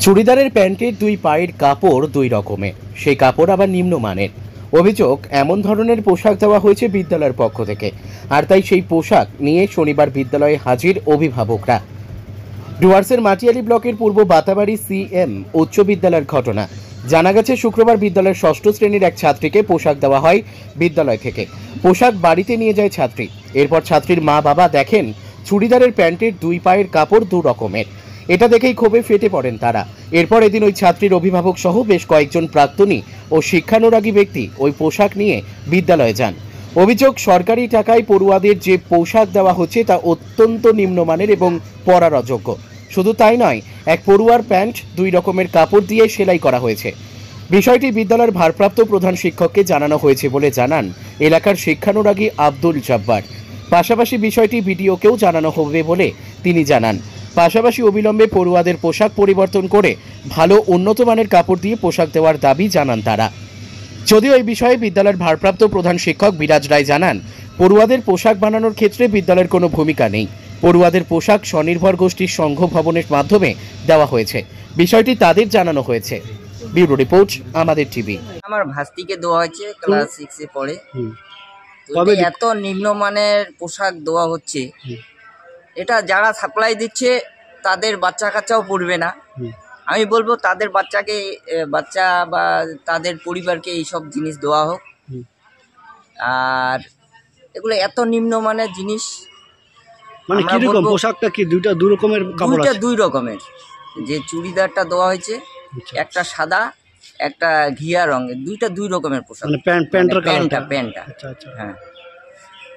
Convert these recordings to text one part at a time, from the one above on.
চুড়িদারের প্যান্টের দুই পায়ের কাপড় দুই রকমের, সেই কাপড় আবার নিম্নমানের। অভিযোগ, এমন ধরনের পোশাক দেওয়া হয়েছে বিদ্যালয়ের পক্ষ থেকে, আর তাই সেই পোশাক নিয়ে শনিবার বিদ্যালয়ে হাজির অভিভাবকরা। ডুয়ার্সের মাটিয়ালি ব্লকের পূর্ব বাতাবাড়ি সিএম উচ্চ বিদ্যালয়ের ঘটনা। জানা গেছে, শুক্রবার বিদ্যালয়ের ষষ্ঠ শ্রেণীর এক ছাত্রীকে পোশাক দেওয়া হয় বিদ্যালয় থেকে। পোশাক বাড়িতে নিয়ে যায় ছাত্রী। এরপর ছাত্রীর মা বাবা দেখেন চুড়িদারের প্যান্টের দুই পায়ের কাপড় দু রকমের। এটা দেখেই ক্ষোভে ফেটে পড়েন তারা। এরপর এদিন ওই ছাত্রীর অভিভাবক সহ বেশ কয়েকজন প্রাক্তনী ও শিক্ষানুরাগী ব্যক্তি ওই পোশাক নিয়ে বিদ্যালয়ে যান। অভিযোগ, সরকারি টাকায় পড়ুয়াদের যে পোশাক দেওয়া হচ্ছে তা অত্যন্ত নিম্নমানের এবং পরার অযোগ্য। শুধু তাই নয়, এক পড়ুয়ার প্যান্ট দুই রকমের কাপড় দিয়ে সেলাই করা হয়েছে। বিষয়টি বিদ্যালয়ের ভারপ্রাপ্ত প্রধান শিক্ষককে জানানো হয়েছে বলে জানান এলাকার শিক্ষানুরাগী আব্দুল জব্বার। পাশাপাশি বিষয়টি বিডিওকেও জানানো হবে বলে তিনি জানান। পাশাপাশি অবিলম্বে পড়ুয়াদের পোশাক পরিবর্তন করে ভালো উন্নত মানের কাপড় দিয়ে পোশাক দেওয়ার দাবি জানান তারা। যদিও এই বিষয়ে বিদ্যালয়ের ভারপ্রাপ্ত প্রধান শিক্ষক বিরাজ রায় জানান, পড়ুয়াদের পোশাক বানানোর ক্ষেত্রে বিদ্যালয়ের কোনো ভূমিকা নেই। পড়ুয়াদের পোশাক স্বনির্ভর গোষ্ঠীর সংঘ ভবনের মাধ্যমে দেওয়া হয়েছে। বিষয়টি তাদের জানানো হয়েছে। ব্যুরো রিপোর্ট, আমাদের টিভি। আমার ভাস্তিকে দেওয়া হয়েছে, ক্লাস 6 এ পড়ে। এত নিম্নমানের পোশাক দেওয়া হচ্ছে, এটা যারা সাপ্লাই দিচ্ছে তাদের বাচ্চা কাচ্চাও পড়বে না। আমি বলবো তাদের বাচ্চা বা তাদের পরিবারকে এইসব জিনিস দেওয়া হোক। আর এগুলো এত নিম্নমানের জিনিস, মানে কি রকম পোশাকটা? কি দুই রকমের কাপড় আছে? দুই রকমের। যে চুড়িদারটা দেওয়া হয়েছে, একটা সাদা একটা ঘিয়া রঙের, দুই রকমের পোশাক। মানে প্যান্টটা। আচ্ছা। হ্যাঁ।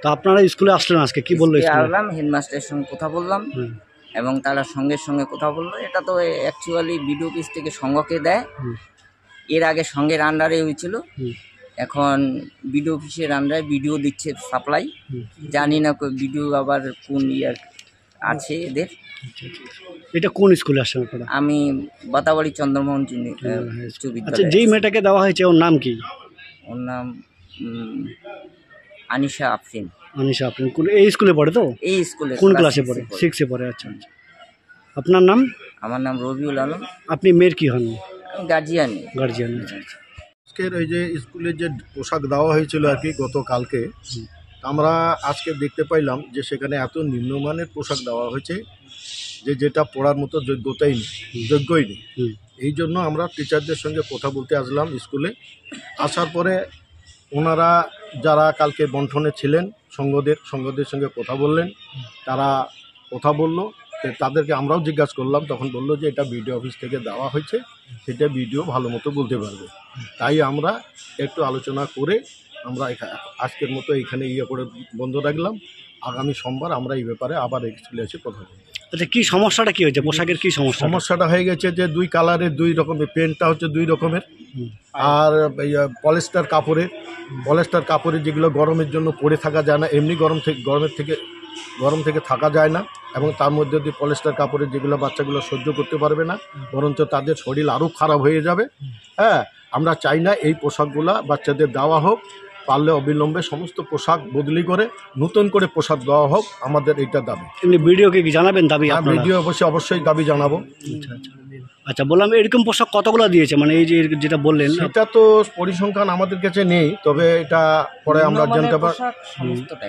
তো আপনারা স্কুলে আসলেন আজকে, কি বললো? আসলাম, হেডমাস্টারের সঙ্গে কথা বললাম এবং তারা সঙ্গে কথা বললো। এটা তো অ্যাকচুয়ালি বিডিও অফিস থেকে সংঘকে দেয়। এর আগে সঙ্গের আন্ডারে হয়েছিল, এখন বিডিও অফিসের আন্ডারে বিডিও দিচ্ছে সাপ্লাই। জানি না বিডিও আবার কোন ইয়ার আছে এদের। এটা কোন স্কুলে আসছেন আপনারা? আমি বাতাবাড়ি চন্দ্রমোহন উচ্চ বিদ্যালয়। আচ্ছা, যেই মেয়েটাকে দেওয়া হয়েছে ওর নাম কি? ওর নাম আনিশা আফরিন। কোন এই স্কুলে পড়ে? তো এই স্কুলে কোন ক্লাসে পড়ে? 6 এ পড়ে। আচ্ছা। আপনার নাম? আমার নাম রবিউল আলম। আপনি মেয়ের কি হন? গার্জিয়ান। আচ্ছা। আজকের এই যে স্কুলে যে পোশাক দেওয়া হয়েছিল আর কি গতকালকে, আমরা আজকে দেখতে পাইলাম যে সেখানে এত নিম্নমানের পোশাক দেওয়া হয়েছে যেটা পড়ার মতো যোগ্যই নেই। এই জন্য আমরা টিচারদের সঙ্গে কথা বলতে আসলাম স্কুলে। আসার পরে ওনারা যারা কালকে বন্টনে ছিলেন সংঘদের সঙ্গে কথা বললেন, তারা কথা বললো। তাদেরকে আমরাও জিজ্ঞাসা করলাম, তখন বললো যে এটা বিডিও অফিস থেকে দেওয়া হয়েছে, সেটা বিডিও ভালো মতো বলতে পারবে। তাই আমরা একটু আলোচনা করে আমরা আজকের মতো এইখানে করে বন্ধ রাখলাম। আগামী সোমবার আমরা এই ব্যাপারে আবার স্কুলে এসে কথা বলব। আচ্ছা, কি সমস্যাটা কি হয়েছে? পোশাকের কি সমস্যাটা হয়ে গেছে যে দুই কালারের দুই রকমের, প্যান্টটা হচ্ছে দুই রকমের, আর পলিস্টার কাপড়ের যেগুলো গরমের জন্য পরে থাকা যায় না, এমনি গরম থেকে থাকা যায় না, এবং তার মধ্যে দিয়ে পলিস্টার কাপড়ের যেগুলো বাচ্চাগুলো সহ্য করতে পারবে না, বরঞ্চ তাদের শরীর আরও খারাপ হয়ে যাবে। হ্যাঁ, আমরা চাই না এই পোশাকগুলা বাচ্চাদের দেওয়া হোক। পারলে অবিলম্বে সমস্ত পোশাক বদলি করে নতুন করে পোশাক দেওয়া হোক, আমাদের এইটা দাবি। ভিডিওকে কি জানাবেন দাবি? ভিডিও অবশ্যই দাবি জানাবো। আচ্ছা, বললাম এরকম পোশাক কতগুলো দিয়েছে, মানে এই যে যেটা বললেন সেটা তো পরিসংখ্যান আমাদের কাছে নেই, তবে এটা পরে আমরা জানতে পারি।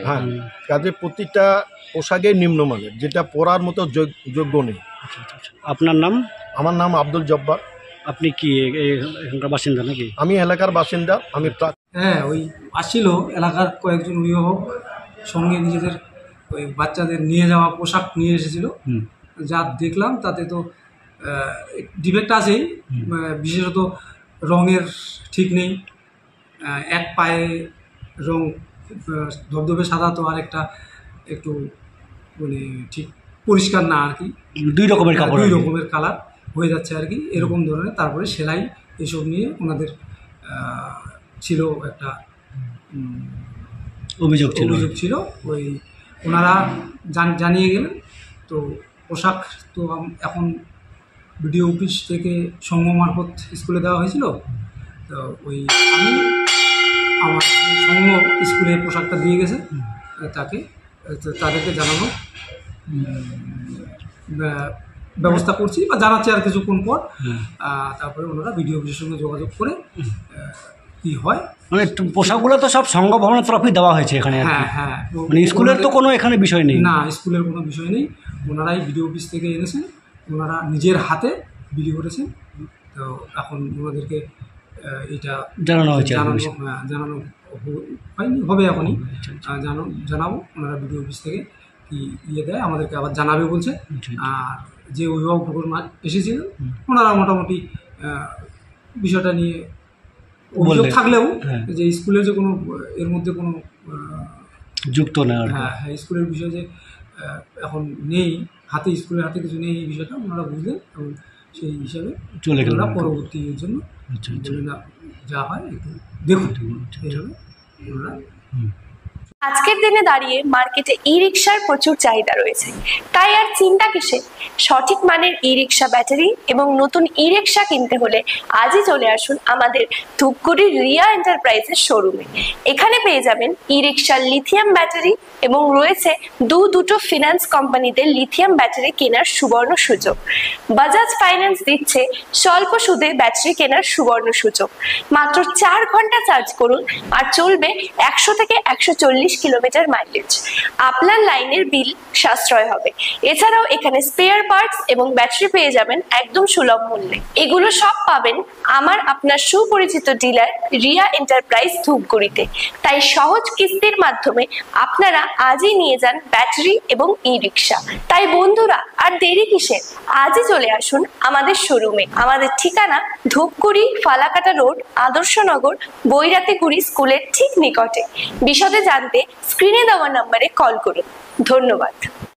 হ্যাঁ, কাজে প্রতিটা পোশাকে নিম্নমানের, যেটা পরার মতো যোগ্য নেই। আপনার নাম? আমার নাম আব্দুল জব্বার। আপনি কি এখানকার বাসিন্দা নাকি? আমি এলাকার বাসিন্দা। আমি হ্যাঁ, ওই আসছিল এলাকার কয়েকজন অভিভাবক, সঙ্গে নিজেদের ওই বাচ্চাদের নিয়ে যাওয়া পোশাক নিয়ে এসেছিল। যা দেখলাম তাতে তো ডিফেক্ট আছেই, বিশেষত রঙের ঠিক নেই। এক পায়ে রং ধবধবে সাদা, তো আরেকটা একটু মানে ঠিক পরিষ্কার না আর কি। দুই রকমের কালার হয়ে যাচ্ছে আর কি, এরকম ধরনের। তারপরে সেলাই এসব নিয়ে ওনাদের ছিল একটা অভিযোগ ছিল। ওই ওনারা জানিয়ে গেলেন। তো পোশাক তো এখন বিডিও অফিস থেকে সংঘ মারফত স্কুলে দেওয়া হয়েছিল। তো ওই আমি আমার সংঘ স্কুলে পোশাকটা দিয়ে গেছে, তাদেরকে জানানো ব্যবস্থা করছি বা জানাচ্ছি আর কিছুক্ষণ পর। তারপরে ওনারা বিডিও অফিসের সঙ্গে যোগাযোগ করে কি হয়, মানে পোশাকগুলো তো সব সংঘ ভবনের তরফেই দেওয়া হয়েছে এখানে। হ্যাঁ, মানে স্কুলের তো কোনো এখানে বিষয় নেই? না, স্কুলের কোনো বিষয় নেই। ওনারাই বিডিও অফিস থেকে এনেছেন, ওনারা নিজের হাতে বিলি করেছেন। তো এখন ওনাদেরকে এটা জানানো হয়েছে, জানানো হয়নি, হবে এখনই জানাবো। ওনারা বিডিও অফিস থেকে কি দেয় আমাদেরকে আবার জানাবে বলছে। আর যে অভিভাবকগুলো এসেছিলেন ওনারা মোটামুটি বিষয়টা নিয়ে অভিযোগ থাকলেও যে স্কুলের যে কোনো এর মধ্যে কোনো যুক্ত না, হ্যাঁ স্কুলের বিষয় যে এখন নেই হাতে, স্কুলের হাতে কিছু নেই, এই বিষয়টা ওনারা বুঝলেন এবং সেই হিসাবে চলে গেল পরবর্তী এর জন্য যা হয় একটু দেখুন এইভাবে ওনারা। আজকের দিনে দাঁড়িয়ে মার্কেটে ই রিক্সার প্রচুর চাহিদা রয়েছে, তাই আর চিন্তা কিসে? সঠিক মানের ই রিক্সা ব্যাটারি এবং নতুন ই রিক্সা কিনতে হলে আজই চলে আসুন আমাদের ধূপগুড়ির রিয়া এন্টারপ্রাইজের শোরুমে। এখানে পেয়ে যাবেন ই রিক্সার লিথিয়াম ব্যাটারি এবং রয়েছে দুটো ফিনান্স কোম্পানিতে লিথিয়াম ব্যাটারি কেনার সুবর্ণ সুযোগ। বাজাজ ফাইন্যান্স দিচ্ছে স্বল্প সুদে ব্যাটারি কেনার সুবর্ণ সুযোগ। মাত্র 4 ঘন্টা চার্জ করুন আর চলবে 100 থেকে 140 কিলোমিটার মাইলেজ। আপনার লাইনের বিল সাশ্রয় হবে। এছাড়াও এখানে স্পেয়ার পার্টস এবং ব্যাটারি পেয়ে যাবেন একদম সুলভ মূল্যে। এগুলো সব পাবেন আপনার সুপরিচিত ডিলার রিয়া এন্টারপ্রাইজ ধূপগুড়িতে। তাই সহজ কিস্তির মাধ্যমে আপনারা আজই নিয়ে যান ব্যাটারি এবং ই রিক্সা। তাই বন্ধুরা আর দেরি কিসের? আজই চলে আসুন আমাদের শোরুমে। আমাদের ঠিকানা ধূপগুড়ি ফালাকাটা রোড, আদর্শনগর, বৈরাতিগুড়ি স্কুলের ঠিক নিকটে। বিশদে জানতে স্ক্রিনে দেওয়া নম্বরে কল করুন। ধন্যবাদ।